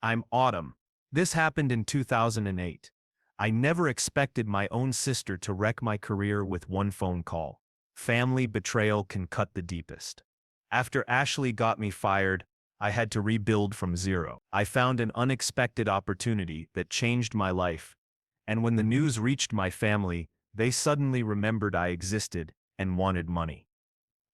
I'm Autumn. This happened in 2008. I never expected my own sister to wreck my career with one phone call. Family betrayal can cut the deepest. After Ashley got me fired, I had to rebuild from zero. I found an unexpected opportunity that changed my life, and when the news reached my family, they suddenly remembered I existed and wanted money.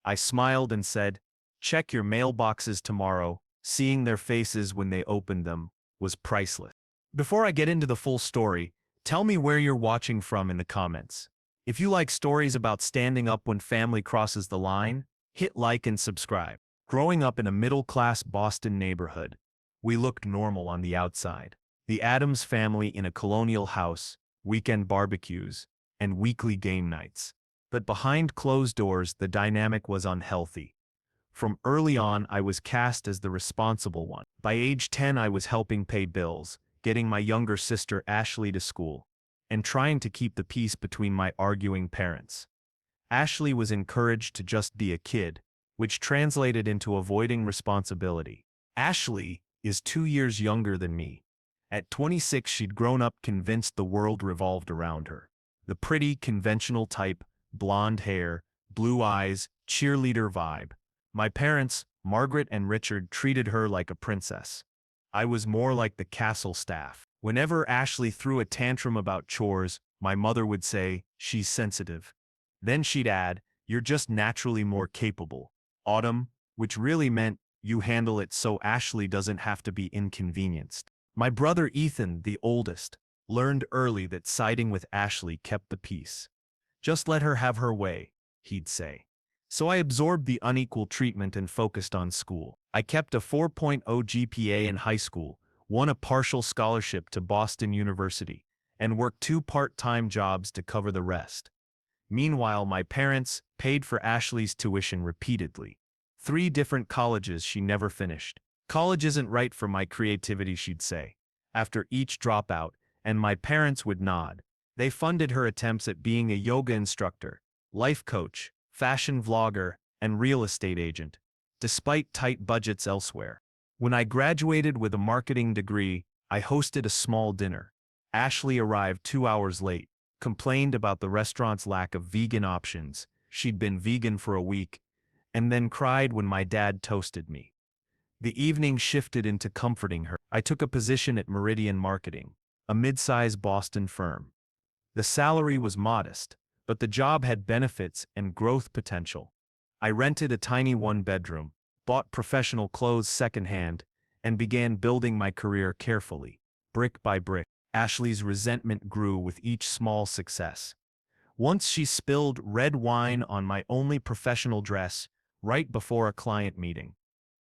I smiled and said, "Check your mailboxes tomorrow." Seeing their faces when they opened them was priceless. Before I get into the full story, tell me where you're watching from in the comments. If you like stories about standing up when family crosses the line, hit like and subscribe. Growing up in a middle-class Boston neighborhood, we looked normal on the outside. The Addams family in a colonial house, weekend barbecues, and weekly game nights. But behind closed doors, the dynamic was unhealthy. From early on, I was cast as the responsible one. By age 10, I was helping pay bills, getting my younger sister Ashley to school, and trying to keep the peace between my arguing parents. Ashley was encouraged to just be a kid, which translated into avoiding responsibility. Ashley is 2 years younger than me. At 26, she'd grown up convinced the world revolved around her. The pretty, conventional type, blonde hair, blue eyes, cheerleader vibe. My parents, Margaret and Richard, treated her like a princess. I was more like the castle staff. Whenever Ashley threw a tantrum about chores, my mother would say, "She's sensitive." Then she'd add, "You're just naturally more capable, Autumn," which really meant, "You handle it so Ashley doesn't have to be inconvenienced." My brother Ethan, the oldest, learned early that siding with Ashley kept the peace. "Just let her have her way," he'd say. So I absorbed the unequal treatment and focused on school. I kept a 4.0 GPA in high school, won a partial scholarship to Boston University, and worked 2 part-time jobs to cover the rest. Meanwhile, my parents paid for Ashley's tuition repeatedly. 3 different colleges she never finished. "College isn't right for my creativity," she'd say, after each dropout, and my parents would nod. They funded her attempts at being a yoga instructor, life coach, fashion vlogger, and real estate agent, despite tight budgets elsewhere. When I graduated with a marketing degree, I hosted a small dinner. Ashley arrived 2 hours late, complained about the restaurant's lack of vegan options. She'd been vegan for a week, and then cried when my dad toasted me. The evening shifted into comforting her. I took a position at Meridian Marketing, a mid-size Boston firm. The salary was modest, but the job had benefits and growth potential. I rented a tiny one-bedroom, bought professional clothes secondhand, and began building my career carefully, brick by brick. Ashley's resentment grew with each small success. Once she spilled red wine on my only professional dress right before a client meeting.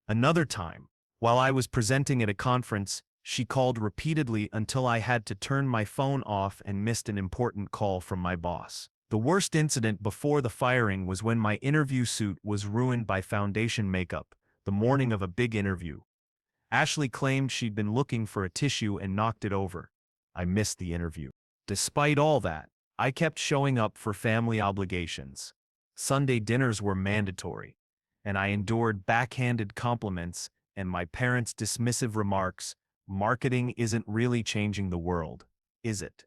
Another time, while I was presenting at a conference, she called repeatedly until I had to turn my phone off and missed an important call from my boss. The worst incident before the firing was when my interview suit was ruined by foundation makeup, the morning of a big interview. Ashley claimed she'd been looking for a tissue and knocked it over. I missed the interview. Despite all that, I kept showing up for family obligations. Sunday dinners were mandatory, and I endured backhanded compliments and my parents' dismissive remarks. "Marketing isn't really changing the world, is it?"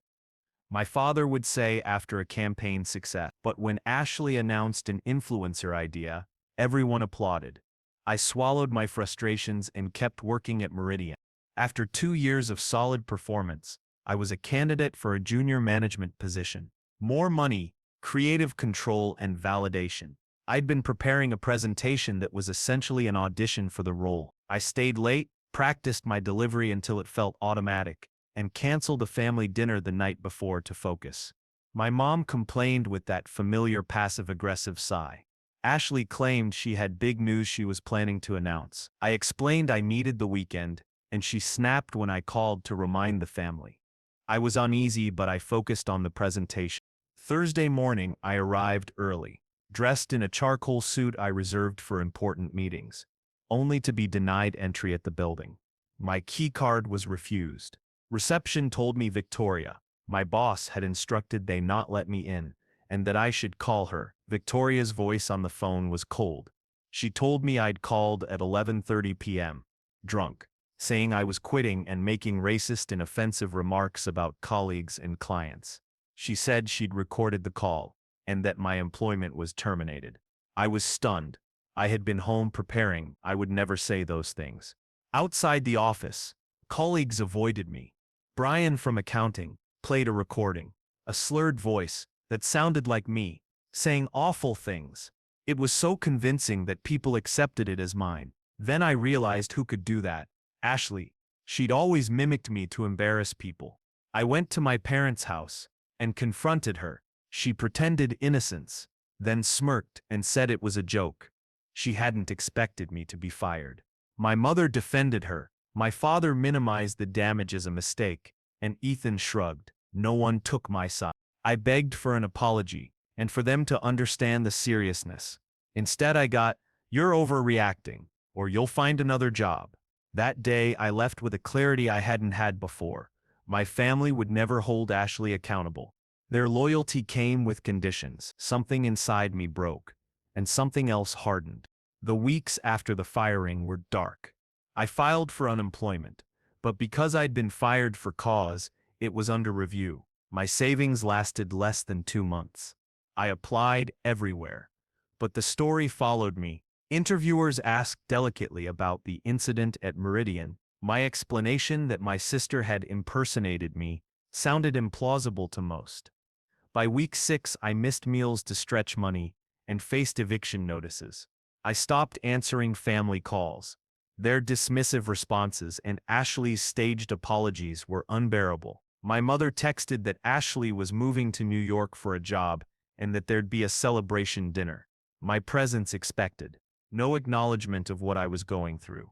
my father would say after a campaign success. But when Ashley announced an influencer idea, everyone applauded. I swallowed my frustrations and kept working at Meridian. After 2 years of solid performance, I was a candidate for a junior management position. More money, creative control, and validation. I'd been preparing a presentation that was essentially an audition for the role. I stayed late, practiced my delivery until it felt automatic, and canceled a family dinner the night before to focus. My mom complained with that familiar passive-aggressive sigh. Ashley claimed she had big news she was planning to announce. I explained I needed the weekend, and she snapped when I called to remind the family. I was uneasy, but I focused on the presentation. Thursday morning, I arrived early, dressed in a charcoal suit I reserved for important meetings, only to be denied entry at the building. My key card was refused. Reception told me Victoria, my boss, had instructed they not let me in, and that I should call her. Victoria's voice on the phone was cold. She told me I'd called at 11:30 p.m., drunk, saying I was quitting and making racist and offensive remarks about colleagues and clients. She said she'd recorded the call and that my employment was terminated. I was stunned. I had been home preparing I would never say those things. Outside the office, colleagues avoided me. Brian from accounting played a recording, a slurred voice that sounded like me, saying awful things. It was so convincing that people accepted it as mine. Then I realized who could do that. Ashley. She'd always mimicked me to embarrass people. I went to my parents' house and confronted her. She pretended innocence, then smirked and said it was a joke. She hadn't expected me to be fired. My mother defended her. My father minimized the damage as a mistake, and Ethan shrugged. No one took my side. I begged for an apology and for them to understand the seriousness. Instead, I got, "You're overreacting, or you'll find another job." That day, I left with a clarity I hadn't had before. My family would never hold Ashley accountable. Their loyalty came with conditions. Something inside me broke, and something else hardened. The weeks after the firing were dark. I filed for unemployment, but because I'd been fired for cause, it was under review. My savings lasted less than 2 months. I applied everywhere, but the story followed me. Interviewers asked delicately about the incident at Meridian. My explanation that my sister had impersonated me sounded implausible to most. By week 6, I missed meals to stretch money and faced eviction notices. I stopped answering family calls. Their dismissive responses and Ashley's staged apologies were unbearable. My mother texted that Ashley was moving to New York for a job and that there'd be a celebration dinner. My presence expected. No acknowledgement of what I was going through.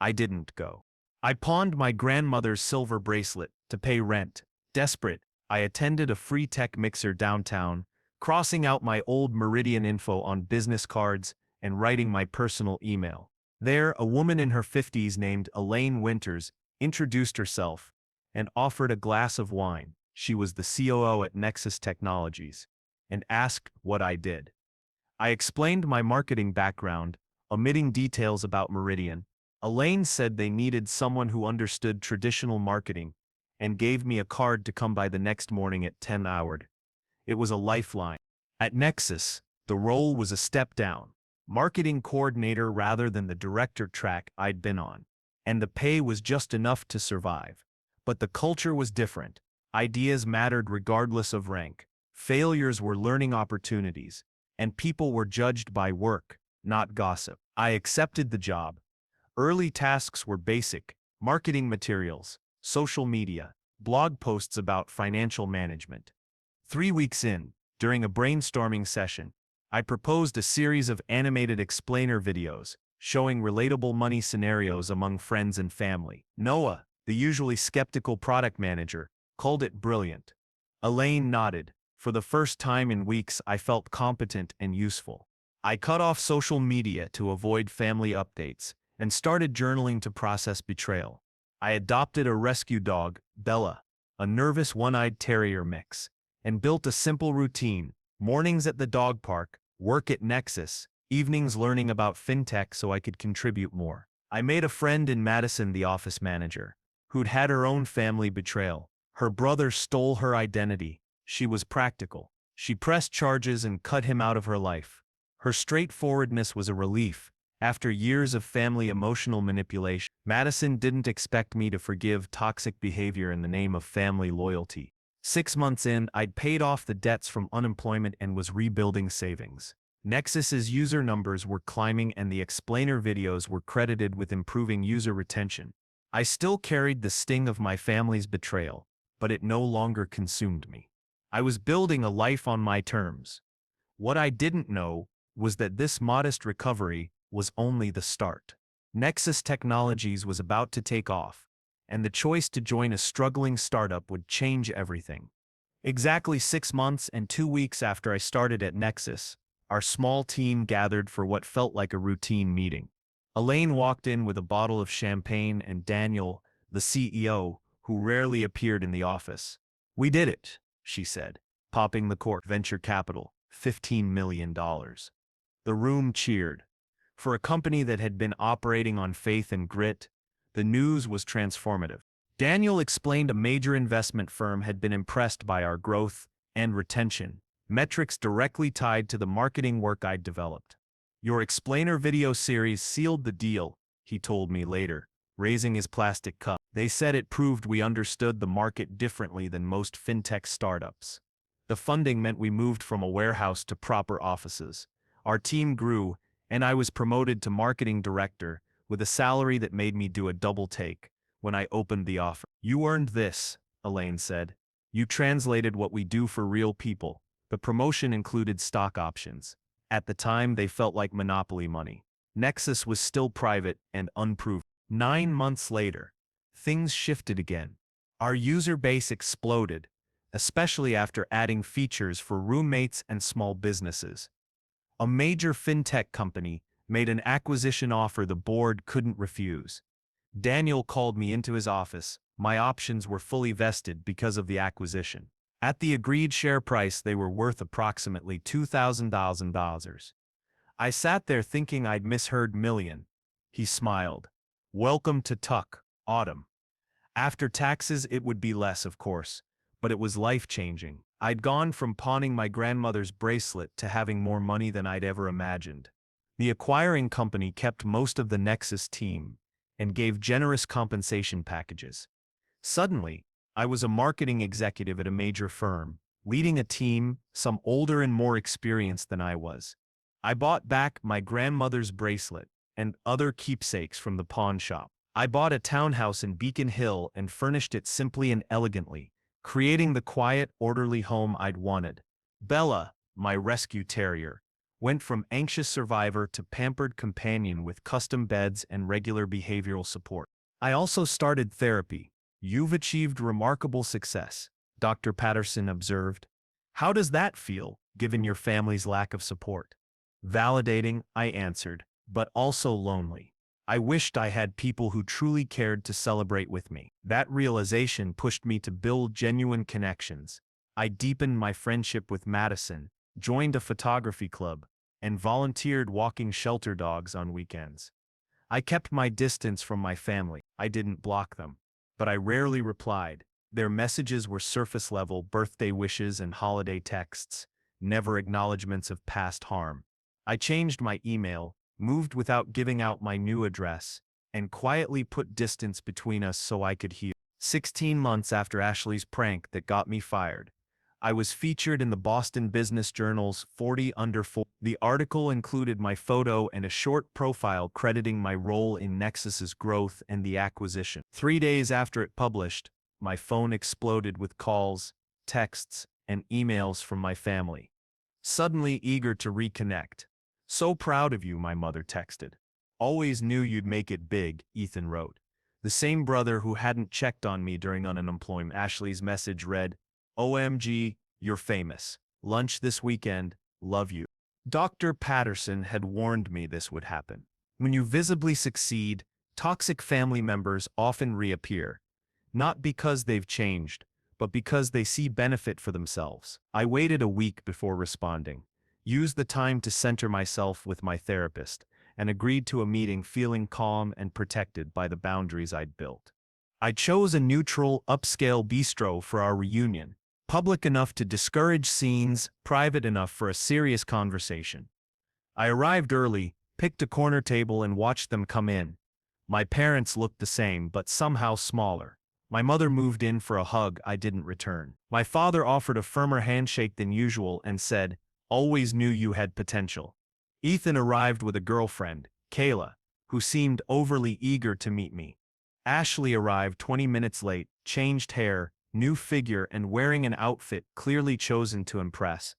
I didn't go. I pawned my grandmother's silver bracelet to pay rent. Desperate, I attended a free tech mixer downtown, crossing out my old Meridian info on business cards and writing my personal email. There, a woman in her 50s named Elaine Winters introduced herself and offered a glass of wine. She was the COO at Nexus Technologies, and asked what I did. I explained my marketing background, omitting details about Meridian. Elaine said they needed someone who understood traditional marketing and gave me a card to come by the next morning at 10 hour. It was a lifeline. At Nexus, the role was a step down, marketing coordinator rather than the director track I'd been on, and the pay was just enough to survive. But the culture was different. Ideas mattered regardless of rank. Failures were learning opportunities, and people were judged by work, not gossip. I accepted the job. Early tasks were basic: marketing materials, social media, blog posts about financial management. 3 weeks in, during a brainstorming session, I proposed a series of animated explainer videos showing relatable money scenarios among friends and family. Noah, the usually skeptical product manager, called it brilliant. Elaine nodded. For the first time in weeks, I felt competent and useful. I cut off social media to avoid family updates and started journaling to process betrayal. I adopted a rescue dog, Bella, a nervous one-eyed terrier mix, and built a simple routine: mornings at the dog park, work at Nexus, evenings learning about fintech so I could contribute more. I made a friend in Madison, the office manager, who'd had her own family betrayal. Her brother stole her identity. She was practical. She pressed charges and cut him out of her life. Her straightforwardness was a relief. After years of family emotional manipulation, Madison didn't expect me to forgive toxic behavior in the name of family loyalty. 6 months in, I'd paid off the debts from unemployment and was rebuilding savings. Nexus's user numbers were climbing and the explainer videos were credited with improving user retention. I still carried the sting of my family's betrayal, but it no longer consumed me. I was building a life on my terms. What I didn't know was that this modest recovery was only the start. Nexus Technologies was about to take off, and the choice to join a struggling startup would change everything. Exactly 6 months and 2 weeks after I started at Nexus, our small team gathered for what felt like a routine meeting. Elaine walked in with a bottle of champagne and Daniel, the CEO, who rarely appeared in the office. "We did it," she said, popping the cork. Venture capital, $15 million. The room cheered. For a company that had been operating on faith and grit, The news was transformative. Daniel explained a major investment firm had been impressed by our growth and retention, metrics directly tied to the marketing work I'd developed. Your explainer video series sealed the deal, he told me later, raising his plastic cup. They said it proved we understood the market differently than most fintech startups. The funding meant we moved from a warehouse to proper offices. Our team grew, and I was promoted to marketing director, with a salary that made me do a double take when I opened the offer. You earned this, Elaine said. You translated what we do for real people. The promotion included stock options. At the time, they felt like monopoly money. Nexus was still private and unproven. 9 months later, things shifted again. Our user base exploded, especially after adding features for roommates and small businesses. A major fintech company made an acquisition offer the board couldn't refuse. Daniel called me into his office. My options were fully vested because of the acquisition. At the agreed share price, they were worth approximately $2,000. I sat there thinking I'd misheard million. He smiled. Welcome to Tuck, Autumn. After taxes, it would be less, of course, but it was life-changing. I'd gone from pawning my grandmother's bracelet to having more money than I'd ever imagined. The acquiring company kept most of the Nexus team and gave generous compensation packages. Suddenly, I was a marketing executive at a major firm, leading a team, some older and more experienced than I was. I bought back my grandmother's bracelet and other keepsakes from the pawn shop. I bought a townhouse in Beacon Hill and furnished it simply and elegantly, creating the quiet, orderly home I'd wanted. Bella, my rescue terrier, went from anxious survivor to pampered companion with custom beds and regular behavioral support. I also started therapy. You've achieved remarkable success, Dr. Patterson observed. How does that feel, given your family's lack of support? Validating, I answered, but also lonely. I wished I had people who truly cared to celebrate with me. That realization pushed me to build genuine connections. I deepened my friendship with Madison, joined a photography club, and volunteered walking shelter dogs on weekends. I kept my distance from my family. I didn't block them, but I rarely replied. Their messages were surface-level birthday wishes and holiday texts, never acknowledgments of past harm. I changed my email, moved without giving out my new address, and quietly put distance between us so I could heal. 16 months after Ashley's prank that got me fired, I was featured in the Boston Business Journal's 40 Under 40. The article included my photo and a short profile crediting my role in Nexus's growth and the acquisition. 3 days after it published, my phone exploded with calls, texts, and emails from my family. Suddenly eager to reconnect. So proud of you, my mother texted. Always knew you'd make it big, Ethan wrote. The same brother who hadn't checked on me during unemployment. Ashley's message read, OMG, you're famous. Lunch this weekend, love you. Dr. Patterson had warned me this would happen. When you visibly succeed, toxic family members often reappear. Not because they've changed, but because they see benefit for themselves. I waited a week before responding, used the time to center myself with my therapist, and agreed to a meeting feeling calm and protected by the boundaries I'd built. I chose a neutral, upscale bistro for our reunion, public enough to discourage scenes, private enough for a serious conversation. I arrived early, picked a corner table and watched them come in. My parents looked the same but somehow smaller. My mother moved in for a hug I didn't return. My father offered a firmer handshake than usual and said, always knew you had potential. Ethan arrived with a girlfriend, Kayla, who seemed overly eager to meet me. Ashley arrived 20 minutes late, changed hair, new figure and wearing an outfit clearly chosen to impress.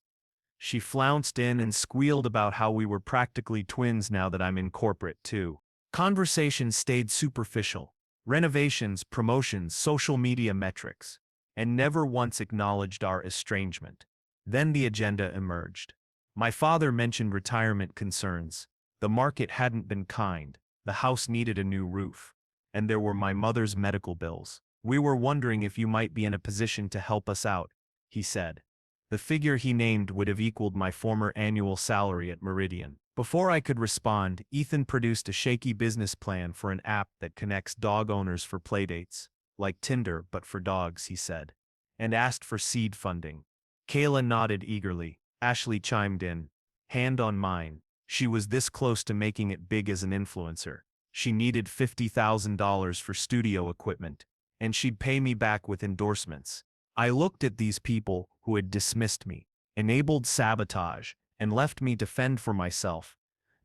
She flounced in and squealed about how we were practically twins now that I'm in corporate too. Conversation stayed superficial. Renovations, promotions, social media metrics, and never once acknowledged our estrangement. Then the agenda emerged. My father mentioned retirement concerns. The market hadn't been kind, the house needed a new roof, and there were my mother's medical bills. We were wondering if you might be in a position to help us out, he said. The figure he named would have equaled my former annual salary at Meridian. Before I could respond, Ethan produced a shaky business plan for an app that connects dog owners for playdates, like Tinder but for dogs, he said, and asked for seed funding. Kayla nodded eagerly. Ashley chimed in, hand on mine. She was this close to making it big as an influencer. She needed $50,000 for studio equipment, and she'd pay me back with endorsements. I looked at these people who had dismissed me, enabled sabotage, and left me to fend for myself,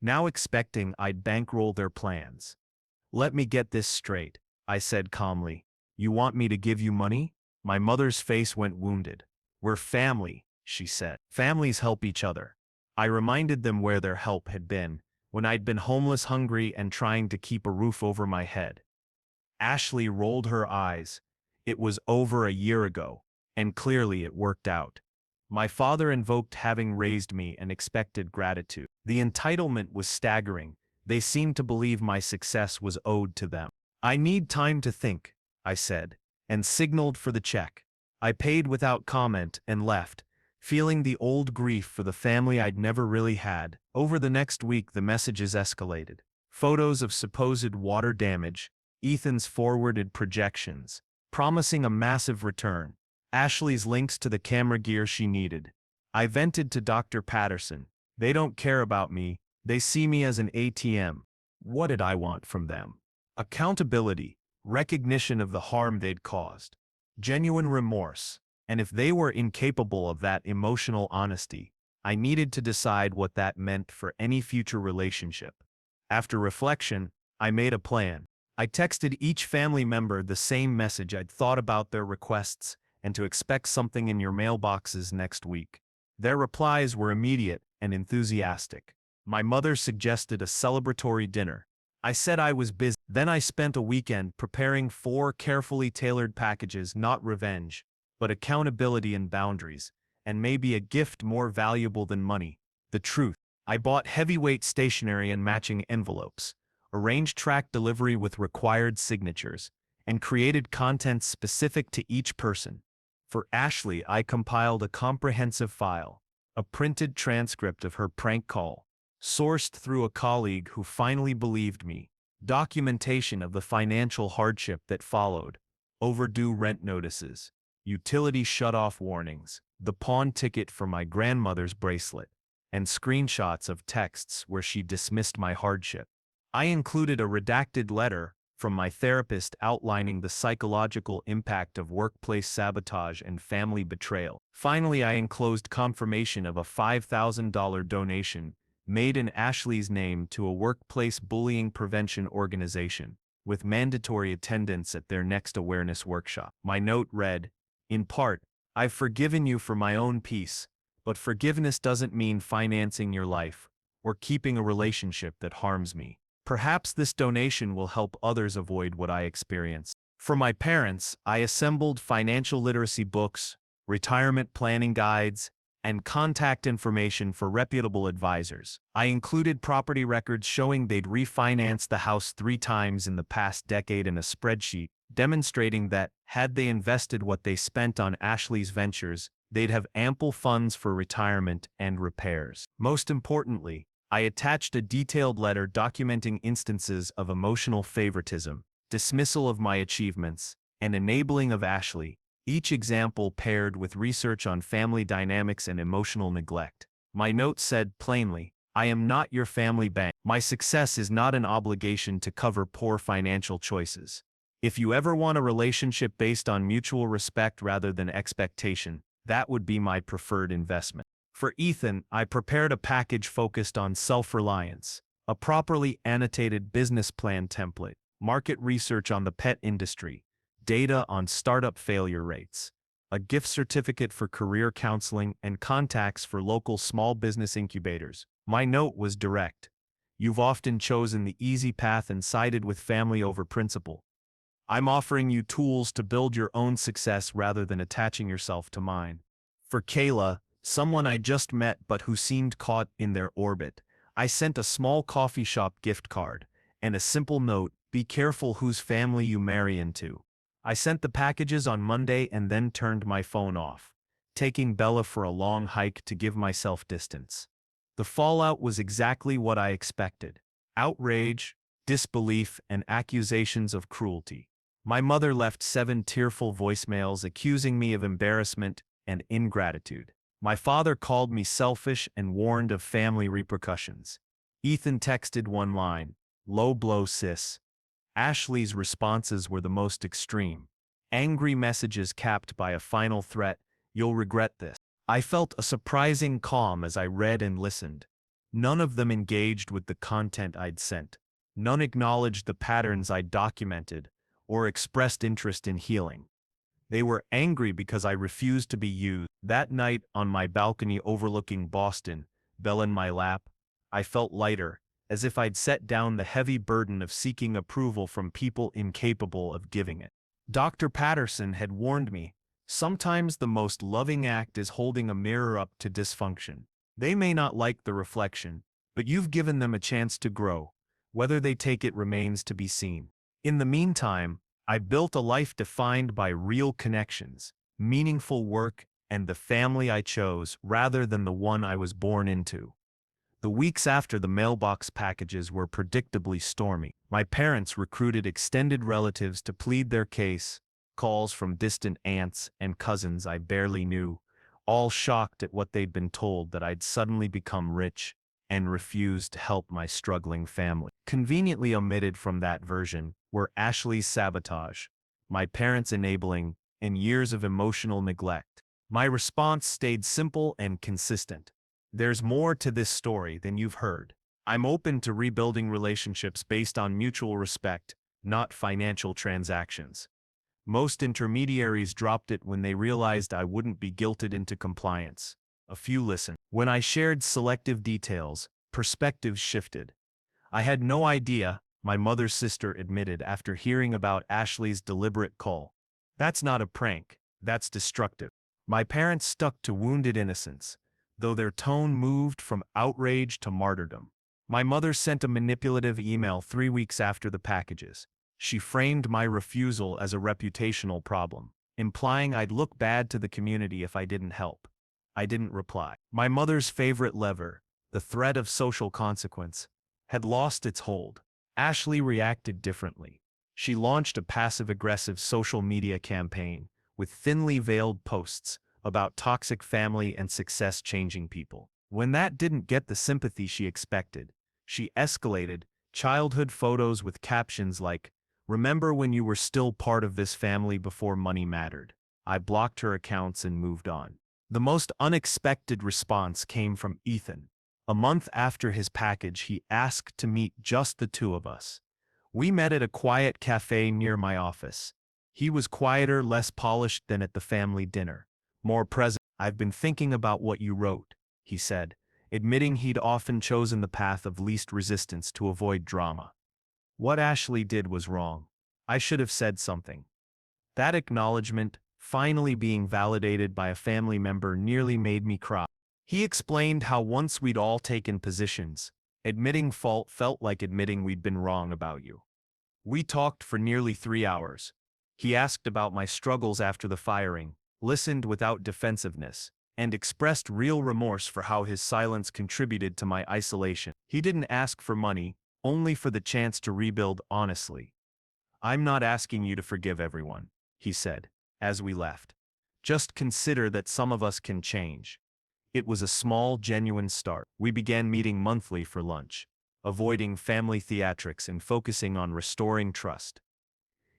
now expecting I'd bankroll their plans. Let me get this straight, I said calmly. You want me to give you money? My mother's face went wounded. We're family, she said. Families help each other. I reminded them where their help had been, when I'd been homeless, hungry, and trying to keep a roof over my head. Ashley rolled her eyes. It was over a year ago, and clearly it worked out. My father invoked having raised me and expected gratitude. The entitlement was staggering. They seemed to believe my success was owed to them. I need time to think, I said, and signaled for the check. I paid without comment and left, feeling the old grief for the family I'd never really had. Over the next week, the messages escalated. Photos of supposed water damage, Ethan's forwarded projections, promising a massive return, Ashley's links to the camera gear she needed. I vented to Dr. Patterson. They don't care about me, they see me as an ATM. What did I want from them? Accountability, recognition of the harm they'd caused, genuine remorse, and if they were incapable of that emotional honesty, I needed to decide what that meant for any future relationship. After reflection, I made a plan. I texted each family member the same message. I'd thought about their requests and to expect something in your mailboxes next week. Their replies were immediate and enthusiastic. My mother suggested a celebratory dinner. I said I was busy. Then I spent a weekend preparing 4 carefully tailored packages, not revenge, but accountability and boundaries, and maybe a gift more valuable than money, the truth. I bought heavyweight stationery and matching envelopes, arranged track delivery with required signatures, and created content specific to each person. For Ashley, I compiled a comprehensive file, a printed transcript of her prank call, sourced through a colleague who finally believed me, documentation of the financial hardship that followed, overdue rent notices, utility shut-off warnings, the pawn ticket for my grandmother's bracelet, and screenshots of texts where she dismissed my hardship. I included a redacted letter from my therapist outlining the psychological impact of workplace sabotage and family betrayal. Finally, I enclosed confirmation of a $5,000 donation made in Ashley's name to a workplace bullying prevention organization, with mandatory attendance at their next awareness workshop. My note read, in part, I've forgiven you for my own peace, but forgiveness doesn't mean financing your life or keeping a relationship that harms me. Perhaps this donation will help others avoid what I experienced. For my parents, I assembled financial literacy books, retirement planning guides, and contact information for reputable advisors. I included property records showing they'd refinanced the house 3 times in the past decade in a spreadsheet, demonstrating that, had they invested what they spent on Ashley's ventures, they'd have ample funds for retirement and repairs. Most importantly, I attached a detailed letter documenting instances of emotional favoritism, dismissal of my achievements, and enabling of Ashley, each example paired with research on family dynamics and emotional neglect. My note said plainly, I am not your family bank. My success is not an obligation to cover poor financial choices. If you ever want a relationship based on mutual respect rather than expectation, that would be my preferred investment. For Ethan, I prepared a package focused on self-reliance, a properly annotated business plan template, market research on the pet industry, data on startup failure rates, a gift certificate for career counseling, and contacts for local small business incubators. My note was direct. You've often chosen the easy path and sided with family over principle. I'm offering you tools to build your own success rather than attaching yourself to mine. For Kayla, someone I just met but who seemed caught in their orbit, I sent a small coffee shop gift card and a simple note, be careful whose family you marry into. I sent the packages on Monday and then turned my phone off, taking Bella for a long hike to give myself distance. The fallout was exactly what I expected: outrage, disbelief, and accusations of cruelty. My mother left 7 tearful voicemails accusing me of embarrassment and ingratitude. My father called me selfish and warned of family repercussions. Ethan texted one line, "Low blow, sis." Ashley's responses were the most extreme. Angry messages capped by a final threat, "You'll regret this." I felt a surprising calm as I read and listened. None of them engaged with the content I'd sent. None acknowledged the patterns I'd documented or expressed interest in healing. They were angry because I refused to be used. That night, on my balcony overlooking Boston, Belle in my lap, I felt lighter, as if I'd set down the heavy burden of seeking approval from people incapable of giving it. Dr. Patterson had warned me, sometimes the most loving act is holding a mirror up to dysfunction. They may not like the reflection, but you've given them a chance to grow. Whether they take it remains to be seen. In the meantime, I built a life defined by real connections, meaningful work, and the family I chose rather than the one I was born into. The weeks after the mailbox packages were predictably stormy. My parents recruited extended relatives to plead their case, calls from distant aunts and cousins I barely knew, all shocked at what they'd been told, that I'd suddenly become rich and refused to help my struggling family. Conveniently omitted from that version were Ashley's sabotage, my parents' enabling, and years of emotional neglect. My response stayed simple and consistent: "There's more to this story than you've heard. I'm open to rebuilding relationships based on mutual respect, not financial transactions." Most intermediaries dropped it when they realized I wouldn't be guilted into compliance. A few listened. When I shared selective details, perspectives shifted. "I had no idea," my mother's sister admitted after hearing about Ashley's deliberate call. "That's not a prank, that's destructive." My parents stuck to wounded innocence, though their tone moved from outrage to martyrdom. My mother sent a manipulative email 3 weeks after the packages. She framed my refusal as a reputational problem, implying I'd look bad to the community if I didn't help. I didn't reply. My mother's favorite lever, the threat of social consequence, had lost its hold. Ashley reacted differently. She launched a passive-aggressive social media campaign with thinly veiled posts about toxic family and success-changing people. When that didn't get the sympathy she expected, she escalated, childhood photos with captions like, "Remember when you were still part of this family before money mattered." I blocked her accounts and moved on. The most unexpected response came from Ethan. A month after his package, he asked to meet just the two of us. We met at a quiet cafe near my office. He was quieter, less polished than at the family dinner. More present. "I've been thinking about what you wrote," he said, admitting he'd often chosen the path of least resistance to avoid drama. What Ashley did was wrong. I should have said something. That acknowledgement, finally being validated by a family member, nearly made me cry. He explained how once we'd all taken positions, admitting fault felt like admitting we'd been wrong about you. We talked for nearly 3 hours. He asked about my struggles after the firing, listened without defensiveness, and expressed real remorse for how his silence contributed to my isolation. He didn't ask for money, only for the chance to rebuild honestly. "I'm not asking you to forgive everyone," he said, as we left. "Just consider that some of us can change." It was a small, genuine start. We began meeting monthly for lunch, avoiding family theatrics and focusing on restoring trust.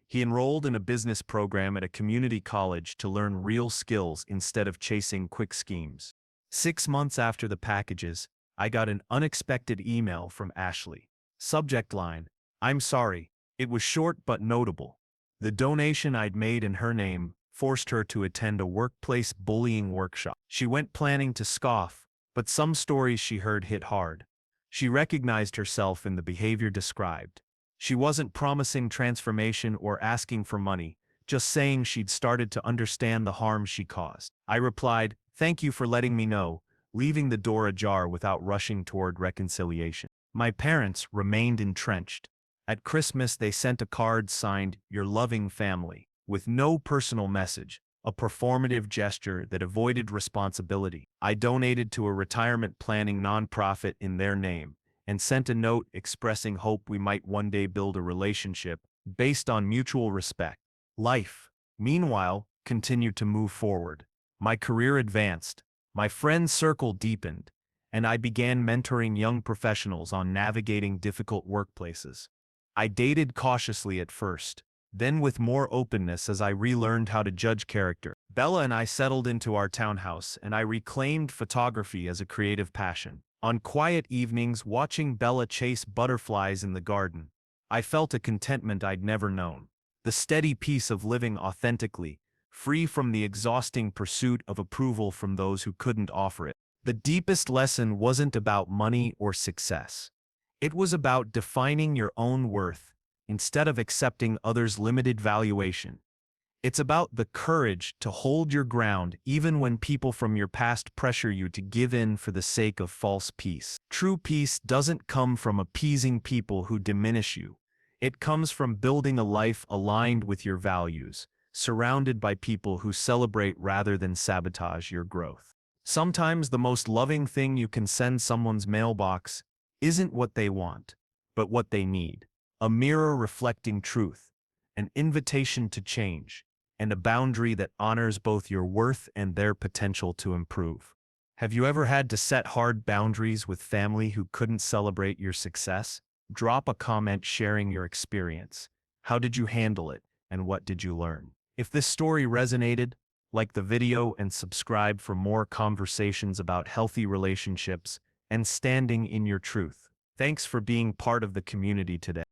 He enrolled in a business program at a community college to learn real skills instead of chasing quick schemes. 6 months after the packages, I got an unexpected email from Ashley. Subject line, "I'm sorry." It was short but notable. The donation I'd made in her name forced her to attend a workplace bullying workshop. She went planning to scoff, but some stories she heard hit hard. She recognized herself in the behavior described. She wasn't promising transformation or asking for money, just saying she'd started to understand the harm she caused. I replied, "Thank you for letting me know," leaving the door ajar without rushing toward reconciliation. My parents remained entrenched. At Christmas, they sent a card signed, "Your loving family," with no personal message, a performative gesture that avoided responsibility. I donated to a retirement planning nonprofit in their name and sent a note expressing hope we might one day build a relationship based on mutual respect. Life, meanwhile, continued to move forward. My career advanced, my friend circle deepened, and I began mentoring young professionals on navigating difficult workplaces. I dated cautiously at first, then with more openness as I relearned how to judge character. Bella and I settled into our townhouse, and I reclaimed photography as a creative passion. On quiet evenings, watching Bella chase butterflies in the garden, I felt a contentment I'd never known. The steady peace of living authentically, free from the exhausting pursuit of approval from those who couldn't offer it. The deepest lesson wasn't about money or success. It was about defining your own worth instead of accepting others' limited valuation. It's about the courage to hold your ground even when people from your past pressure you to give in for the sake of false peace. True peace doesn't come from appeasing people who diminish you. It comes from building a life aligned with your values, surrounded by people who celebrate rather than sabotage your growth. Sometimes the most loving thing you can send someone's mailbox isn't what they want, but what they need. A mirror reflecting truth, an invitation to change, and a boundary that honors both your worth and their potential to improve. Have you ever had to set hard boundaries with family who couldn't celebrate your success? Drop a comment sharing your experience. How did you handle it, and what did you learn? If this story resonated, like the video and subscribe for more conversations about healthy relationships and standing in your truth. Thanks for being part of the community today.